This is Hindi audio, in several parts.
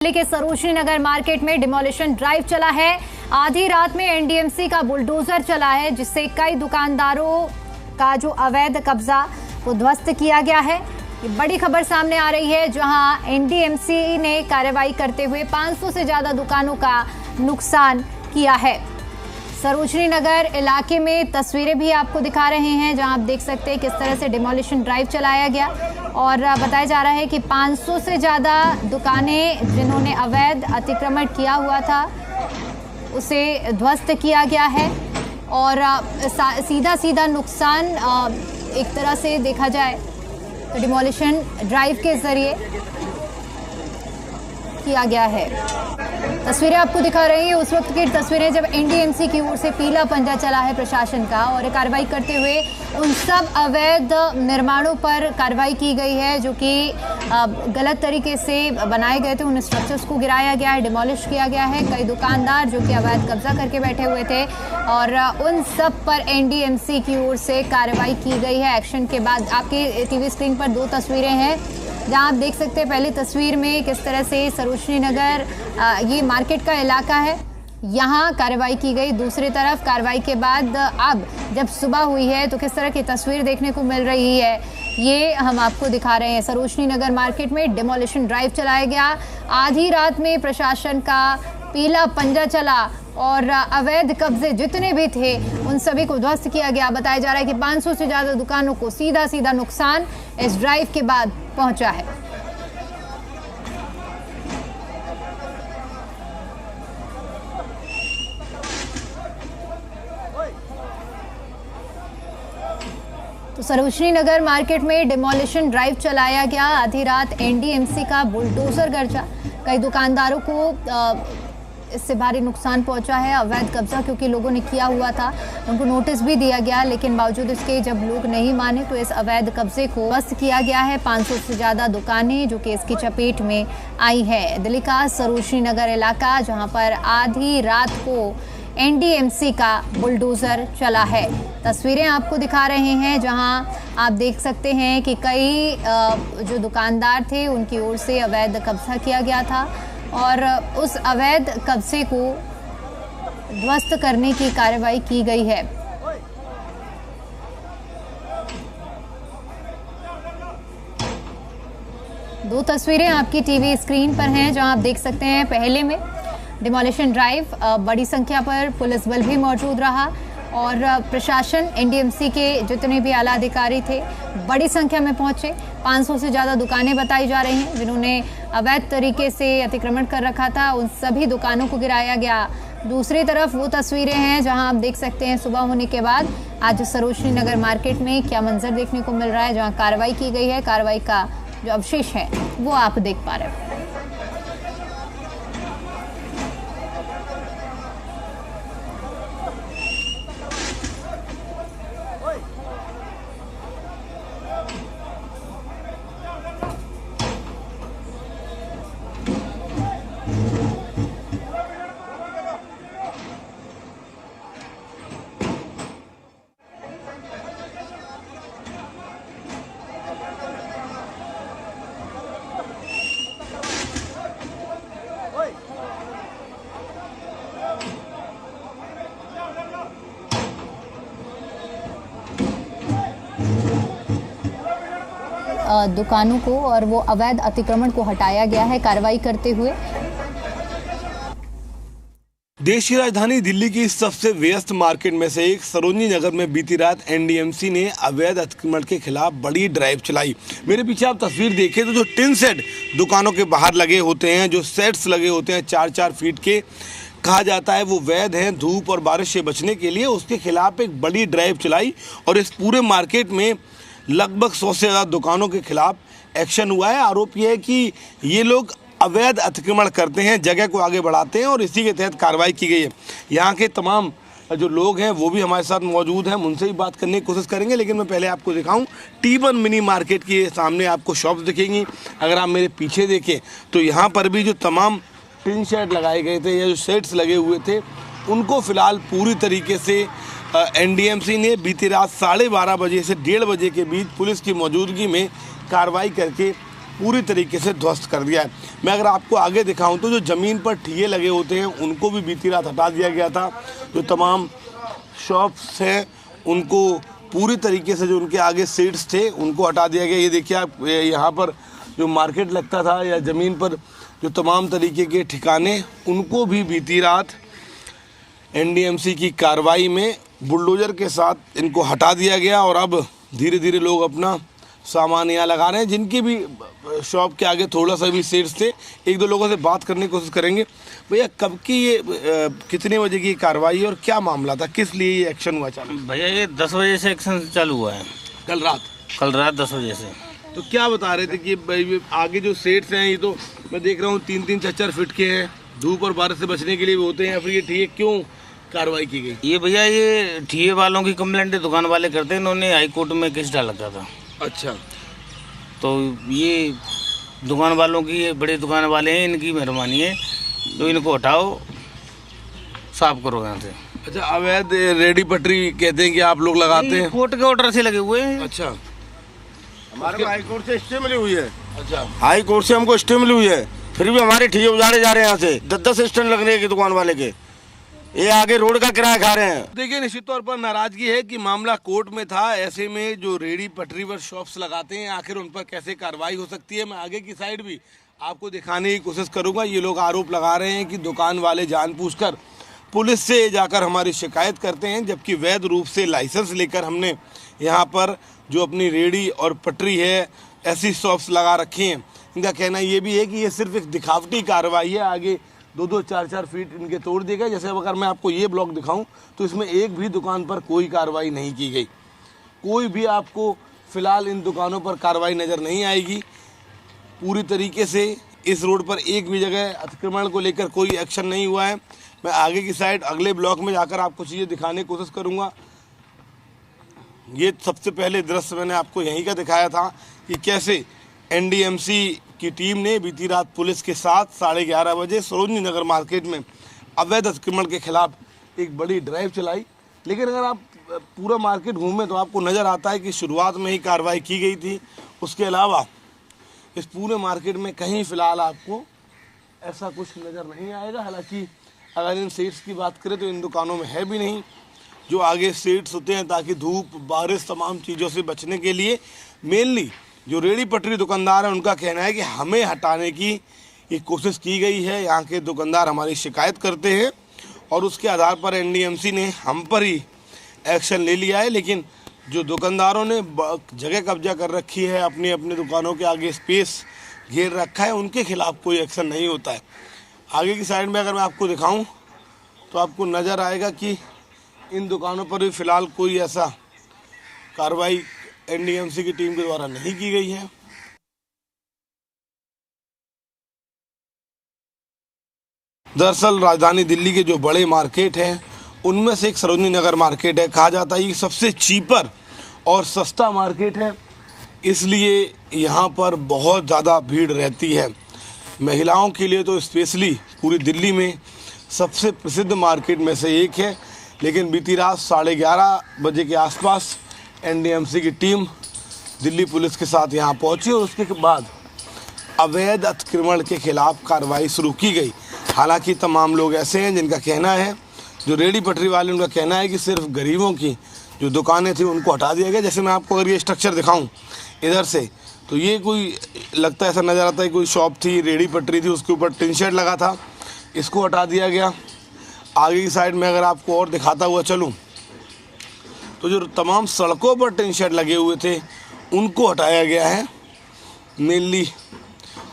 दिल्ली के सरोजनी नगर मार्केट में डिमोलिशन ड्राइव चला है। आधी रात में एनडीएमसी का बुलडोजर चला है, जिससे कई दुकानदारों का जो अवैध कब्जा वो ध्वस्त किया गया है। ये बड़ी खबर सामने आ रही है, जहां एनडीएमसी ने कार्रवाई करते हुए 500 से ज्यादा दुकानों का नुकसान किया है। सरोजनी नगर इलाके में तस्वीरें भी आपको दिखा रहे हैं, जहां आप देख सकते हैं किस तरह से डिमोलिशन ड्राइव चलाया गया और बताया जा रहा है कि 500 से ज़्यादा दुकानें जिन्होंने अवैध अतिक्रमण किया हुआ था उसे ध्वस्त किया गया है। और सीधा नुकसान एक तरह से देखा जाए तो डिमोलिशन ड्राइव के जरिए किया गया है। तस्वीरें आपको दिखा रही है उस वक्त की तस्वीरें जब एनडीएमसी की ओर से पीला पंजा चला है प्रशासन का, और कार्रवाई करते हुए उन सब अवैध निर्माणों पर कार्रवाई की गई है जो कि गलत तरीके से बनाए गए थे। उन स्ट्रक्चर्स को गिराया गया है, डिमोलिश किया गया है। कई दुकानदार जो कि अवैध कब्जा करके बैठे हुए थे और उन सब पर एनडीएमसी की ओर से कार्रवाई की गई है। एक्शन के बाद आपकी टीवी स्क्रीन पर दो तस्वीरें हैं, जहां आप देख सकते हैं पहली तस्वीर में किस तरह से सरोजनी नगर ये मार्केट का इलाका है, यहाँ कार्रवाई की गई। दूसरी तरफ कार्रवाई के बाद अब जब सुबह हुई है तो किस तरह की तस्वीर देखने को मिल रही है, ये हम आपको दिखा रहे हैं। सरोजनी नगर मार्केट में डिमोलिशन ड्राइव चलाया गया। आधी रात में प्रशासन का पीला पंजा चला और अवैध कब्जे जितने भी थे उन सभी को ध्वस्त किया गया। बताया जा रहा है कि 500 से ज़्यादा दुकानों को सीधा नुकसान इस ड्राइव के बाद पहुंचा है। तो सरोजनी नगर मार्केट में डिमोलिशन ड्राइव चलाया गया। आधी रात एनडीएमसी का बुलडोजर गरजा, कई दुकानदारों को इससे भारी नुकसान पहुंचा है। अवैध कब्जा क्योंकि लोगों ने किया हुआ था, उनको नोटिस भी दिया गया, लेकिन बावजूद इसके जब लोग नहीं माने तो इस अवैध कब्जे को ध्वस्त किया गया है। 500 से ज़्यादा दुकानें जो कि इसकी चपेट में आई है। दिल्ली का सरोजनी नगर इलाका, जहां पर आधी रात को एनडीएमसी का बुलडोजर चला है। तस्वीरें आपको दिखा रहे हैं, जहां आप देख सकते हैं कि कई जो दुकानदार थे उनकी ओर से अवैध कब्जा किया गया था और उस अवैध कब्जे को ध्वस्त करने की कार्रवाई की गई है। दो तस्वीरें आपकी टीवी स्क्रीन पर हैं, जहां आप देख सकते हैं पहले में डिमोलिशन ड्राइव, बड़ी संख्या पर पुलिस बल भी मौजूद रहा और प्रशासन एनडीएमसी के जितने भी आला अधिकारी थे बड़ी संख्या में पहुंचे। 500 से ज़्यादा दुकानें बताई जा रही हैं जिन्होंने अवैध तरीके से अतिक्रमण कर रखा था, उन सभी दुकानों को गिराया गया। दूसरी तरफ वो तस्वीरें हैं जहां आप देख सकते हैं सुबह होने के बाद आज सरोजनी नगर मार्केट में क्या मंजर देखने को मिल रहा है, जहां कार्रवाई की गई है। कार्रवाई का जो अवशेष है वो आप देख पा रहे हैं। दुकानों को और वो अवैध अतिक्रमण को हटाया गया है कार्रवाई करते हुए। देश की राजधानी दिल्ली की सबसे व्यस्त मार्केट में से एक सरोजनी नगर में बीती रात एनडीएमसी ने अवैध अतिक्रमण के खिलाफ बड़ी ड्राइव चलाई। मेरे पीछे आप तस्वीर देखें तो जो टिन सेट दुकानों के बाहर लगे होते हैं, जो सेट्स लगे होते हैं 4-4 फीट के, कहा जाता है वो वैध हैं धूप और बारिश से बचने के लिए, उसके खिलाफ एक बड़ी ड्राइव चलाई और इस पूरे मार्केट में लगभग 100 से ज़्यादा दुकानों के खिलाफ एक्शन हुआ है। आरोप ये है कि ये लोग अवैध अतिक्रमण करते हैं, जगह को आगे बढ़ाते हैं और इसी के तहत कार्रवाई की गई है। यहाँ के तमाम जो लोग हैं वो भी हमारे साथ मौजूद हैं, उनसे भी बात करने की कोशिश करेंगे, लेकिन मैं पहले आपको दिखाऊं T1 मिनी मार्केट के सामने आपको शॉप्स दिखेंगी। अगर आप मेरे पीछे देखें तो यहाँ पर भी जो तमाम टिन शेड लगाए गए थे या जो सेट्स लगे हुए थे उनको फ़िलहाल पूरी तरीके से एनडीएमसी ने बीती रात 12:30 बजे से 1:30 बजे के बीच पुलिस की मौजूदगी में कार्रवाई करके पूरी तरीके से ध्वस्त कर दिया है। मैं अगर आपको आगे दिखाऊं तो जो ज़मीन पर ठिये लगे होते हैं उनको भी बीती रात हटा दिया गया था। जो तमाम शॉप्स हैं उनको पूरी तरीके से, जो उनके आगे सीट्स थे उनको हटा दिया गया। ये देखिए आप, यहाँ पर जो मार्केट लगता था या ज़मीन पर जो तमाम तरीके के ठिकाने, उनको भी बीती रात एनडीएमसी की कार्रवाई में बुलडोज़र के साथ इनको हटा दिया गया। और अब धीरे धीरे लोग अपना सामान यहाँ लगा रहे हैं। जिनकी भी शॉप के आगे थोड़ा सा भी सीट्स थे, एक दो लोगों से बात करने की कोशिश करेंगे। भैया कब की ये कितने बजे की कार्रवाई और क्या मामला था, किस लिए ये एक्शन हुआ चालू? भैया ये 10 बजे से एक्शन चालू हुआ है। कल रात 10 बजे से। तो क्या बता रहे थे कि भाई आगे जो सेट्स हैं ये तो मैं देख रहा हूँ 3-3 4-4 फीट के हैं, धूप और बारिश से बचने के लिए भी होते हैं, या फिर ये ठीक क्यों कार्रवाई की गई? ये भैया ये ठिये वालों की कंप्लेंट दुकान वाले करते हैं, इन्होंने हाई कोर्ट में केस डाला था। अच्छा, तो ये दुकान वालों की, ये बड़े दुकान वाले हैं, इनकी मेहरबानी है, तो इनको हटाओ, साफ करो यहाँ से। अच्छा, अवैध रेडी पटरी कहते हैं कि आप लोग लगाते हैं? कोर्ट के ऑर्डर से लगे हुए हैं। अच्छा, हमारे हाई कोर्ट से स्टे मिली हुई है। अच्छा, हाई कोर्ट से हमको स्टे मिली हुई है, फिर भी हमारे ठिये उजाड़े जा रहे हैं। यहाँ से 10-10 स्टैंड लग रहे हैं दुकान वाले के, ये आगे रोड का किराया खा रहे हैं। देखिए निश्चित तौर पर नाराजगी है कि मामला कोर्ट में था, ऐसे में जो रेडी पटरी पर शॉप्स लगाते हैं आखिर उन पर कैसे कार्रवाई हो सकती है। मैं आगे की साइड भी आपको दिखाने की कोशिश करूंगा। ये लोग आरोप लगा रहे हैं कि दुकान वाले जानबूझकर पुलिस से जाकर हमारी शिकायत करते हैं, जबकि वैध रूप से लाइसेंस लेकर हमने यहाँ पर जो अपनी रेडी और पटरी है ऐसी शॉप्स लगा रखी हैं। इनका कहना ये भी है कि ये सिर्फ एक दिखावटी कार्रवाई है, आगे 2-2 4-4 फीट इनके तोड़ दिए गए। जैसे अगर मैं आपको ये ब्लॉक दिखाऊं तो इसमें एक भी दुकान पर कोई कार्रवाई नहीं की गई, कोई भी आपको फिलहाल इन दुकानों पर कार्रवाई नज़र नहीं आएगी। पूरी तरीके से इस रोड पर एक भी जगह अतिक्रमण को लेकर कोई एक्शन नहीं हुआ है। मैं आगे की साइड अगले ब्लॉक में जाकर आपको चीज़ें दिखाने की कोशिश करूँगा। ये सबसे पहले दृश्य मैंने आपको यहीं का दिखाया था कि कैसे एनडीएमसी की टीम ने बीती रात पुलिस के साथ 11:30 बजे सरोजनी नगर मार्केट में अवैध अतिक्रमण के खिलाफ एक बड़ी ड्राइव चलाई। लेकिन अगर आप पूरा मार्केट घूमें तो आपको नज़र आता है कि शुरुआत में ही कार्रवाई की गई थी। उसके अलावा इस पूरे मार्केट में कहीं फ़िलहाल आपको ऐसा कुछ नज़र नहीं आएगा। हालांकि अगर इन सीट्स की बात करें तो इन दुकानों में है भी नहीं। जो आगे सीट्स होते हैं ताकि धूप बारिश तमाम चीज़ों से बचने के लिए, मेनली जो रेडी पटरी दुकानदार हैं उनका कहना है कि हमें हटाने की ये कोशिश की गई है। यहाँ के दुकानदार हमारी शिकायत करते हैं और उसके आधार पर एनडीएमसी ने हम पर ही एक्शन ले लिया है। लेकिन जो दुकानदारों ने जगह कब्जा कर रखी है, अपनी अपनी दुकानों के आगे स्पेस घेर रखा है, उनके खिलाफ कोई एक्शन नहीं होता है। आगे की साइड में अगर मैं आपको दिखाऊं तो आपको नज़र आएगा कि इन दुकानों पर भी फ़िलहाल कोई ऐसा कार्रवाई एनडीएमसी की टीम के द्वारा नहीं की गई है। दरअसल राजधानी दिल्ली के जो बड़े मार्केट हैं उनमें से एक सरोजनी नगर मार्केट है। कहा जाता है ये सबसे चीपर और सस्ता मार्केट है, इसलिए यहाँ पर बहुत ज़्यादा भीड़ रहती है। महिलाओं के लिए तो स्पेशली पूरी दिल्ली में सबसे प्रसिद्ध मार्केट में से एक है। लेकिन बीती रात 11:30 बजे के आसपास एनडीएमसी की टीम दिल्ली पुलिस के साथ यहाँ पहुँची और उसके बाद अवैध अतिक्रमण के खिलाफ कार्रवाई शुरू की गई। हालांकि तमाम लोग ऐसे हैं जिनका कहना है, जो रेडी पटरी वाले उनका कहना है कि सिर्फ गरीबों की जो दुकानें थी उनको हटा दिया गया। जैसे मैं आपको अगर ये स्ट्रक्चर दिखाऊं इधर से, तो ये कोई लगता है, ऐसा नज़र आता है कोई शॉप थी, रेडी पटरी थी, उसके ऊपर टिन शेड लगा था, इसको हटा दिया गया। आगे की साइड में अगर आपको और दिखाता हुआ चलूँ तो जो तमाम सड़कों पर टिन शेड लगे हुए थे उनको हटाया गया है। मेनली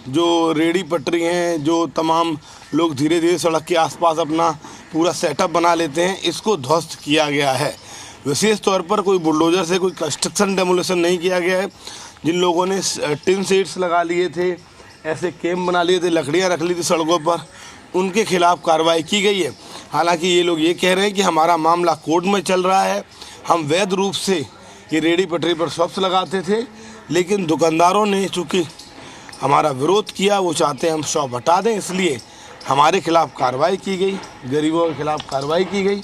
जो रेडी पटरी हैं, जो तमाम लोग धीरे धीरे सड़क के आसपास अपना पूरा सेटअप बना लेते हैं, इसको ध्वस्त किया गया है। विशेष तौर पर कोई बुलडोज़र से कोई कंस्ट्रक्शन डेमोलिशन नहीं किया गया है। जिन लोगों ने टिन शेड्स लगा लिए थे, ऐसे कैम्प बना लिए थे, लकड़ियाँ रख ली थी सड़कों पर, उनके खिलाफ कार्रवाई की गई है। हालांकि ये लोग ये कह रहे हैं कि हमारा मामला कोर्ट में चल रहा है, हम वैध रूप से ये रेडी पटरी पर शॉप्स लगाते थे, लेकिन दुकानदारों ने चूँकि हमारा विरोध किया, वो चाहते हैं हम शॉप हटा दें, इसलिए हमारे खिलाफ कार्रवाई की गई, गरीबों के खिलाफ कार्रवाई की गई।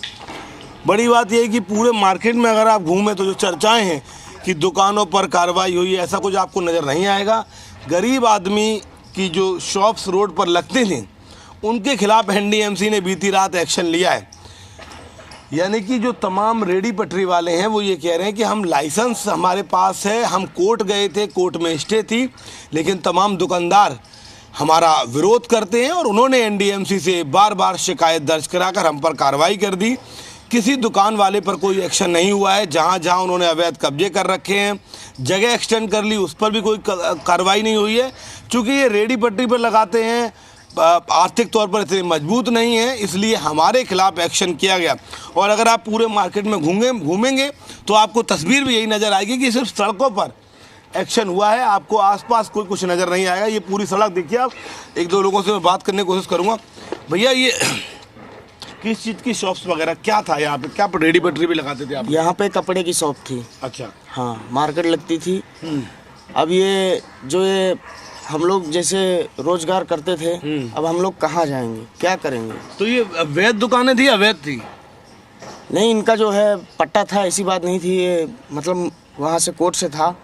बड़ी बात यह है कि पूरे मार्केट में अगर आप घूमें तो जो चर्चाएं हैं कि दुकानों पर कार्रवाई हुई है, ऐसा कुछ आपको नज़र नहीं आएगा। गरीब आदमी की जो शॉप्स रोड पर लगते थे उनके खिलाफ एनडीएमसी ने बीती रात एक्शन लिया है। यानी कि जो तमाम रेडी पटरी वाले हैं वो ये कह रहे हैं कि हम लाइसेंस हमारे पास है, हम कोर्ट गए थे, कोर्ट में स्टे थी, लेकिन तमाम दुकानदार हमारा विरोध करते हैं और उन्होंने एनडीएमसी से बार बार शिकायत दर्ज कराकर हम पर कार्रवाई कर दी। किसी दुकान वाले पर कोई एक्शन नहीं हुआ है। जहां जहां उन्होंने अवैध कब्जे कर रखे हैं, जगह एक्सटेंड कर ली, उस पर भी कोई कार्रवाई नहीं हुई है। चूँकि ये रेडी पटरी पर लगाते हैं, आर्थिक तौर पर इतने मजबूत नहीं है, इसलिए हमारे खिलाफ एक्शन किया गया। और अगर आप पूरे मार्केट में घूमेंगे तो आपको तस्वीर भी यही नज़र आएगी कि सिर्फ सड़कों पर एक्शन हुआ है, आपको आसपास कोई कुछ नज़र नहीं आएगा। ये पूरी सड़क देखिए आप। एक दो लोगों से मैं बात करने की कोशिश करूँगा। भैया ये किस चीज़ की शॉप्स वगैरह क्या था यहाँ पे? क्या रेडी पटरी भी लगाते थे आप? यहाँ पे कपड़े की शॉप थी। अच्छा। हाँ, मार्केट लगती थी। अब ये जो ये हम लोग जैसे रोजगार करते थे, अब हम लोग कहाँ जाएंगे, क्या करेंगे? तो ये अवैध दुकानें थी, अवैध थी? नहीं, इनका जो है पट्टा था, ऐसी बात नहीं थी। ये मतलब वहाँ से कोर्ट से था।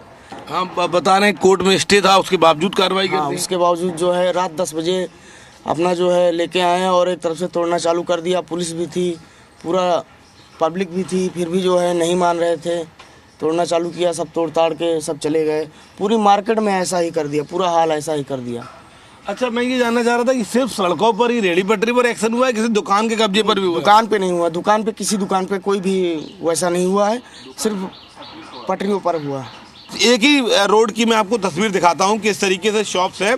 हाँ, बता रहे हैं कोर्ट में स्टे था, उसके बावजूद कार्रवाई कर दी। उसके बावजूद जो है रात 10 बजे अपना जो है लेके आए और एक तरफ से तोड़ना चालू कर दिया। पुलिस भी थी, पूरा पब्लिक भी थी, फिर भी जो है नहीं मान रहे थे, तोड़ना चालू किया। सब तोड़ ताड़ के सब चले गए। पूरी मार्केट में ऐसा ही कर दिया, पूरा हाल ऐसा ही कर दिया। अच्छा, मैं ये जानना चाह रहा था कि सिर्फ सड़कों पर ही रेडी पटरी पर एक्शन हुआ है, किसी दुकान के कब्जे पर भी हुआ? दुकान पे नहीं हुआ। दुकान पे किसी दुकान पे कोई भी वैसा नहीं हुआ है, सिर्फ पटरियों पर हुआ। एक ही रोड की मैं आपको तस्वीर दिखाता हूँ कि इस तरीके से शॉप्स है।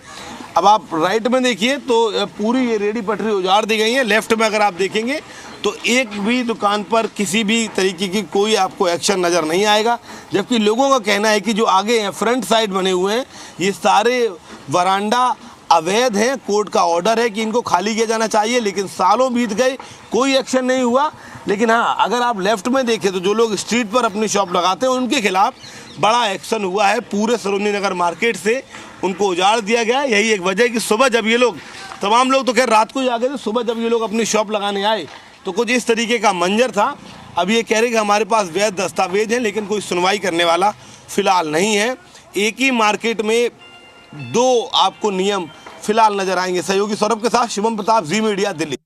अब आप राइट में देखिए तो पूरी ये रेडी पटरी उजाड़ दी गई है। लेफ्ट में अगर आप देखेंगे तो एक भी दुकान पर किसी भी तरीके की कोई आपको एक्शन नज़र नहीं आएगा। जबकि लोगों का कहना है कि जो आगे हैं, फ्रंट साइड बने हुए हैं, ये सारे वरांडा अवैध हैं। कोर्ट का ऑर्डर है कि इनको खाली किया जाना चाहिए, लेकिन सालों बीत गए, कोई एक्शन नहीं हुआ। लेकिन हाँ, अगर आप लेफ्ट में देखें तो जो लोग स्ट्रीट पर अपनी शॉप लगाते हैं उनके खिलाफ बड़ा एक्शन हुआ है। पूरे सरोजनी नगर मार्केट से उनको उजाड़ दिया गया। यही एक वजह है कि सुबह जब ये लोग, तमाम लोग तो खैर रात को ही आ गए थे, सुबह जब ये लोग अपनी शॉप लगाने आए तो कुछ इस तरीके का मंजर था। अब ये कह रहे कि हमारे पास वैध दस्तावेज हैं, लेकिन कोई सुनवाई करने वाला फिलहाल नहीं है। एक ही मार्केट में दो आपको नियम फिलहाल नजर आएंगे। सहयोगी सौरभ के साथ शिवम प्रताप, जी मीडिया, दिल्ली।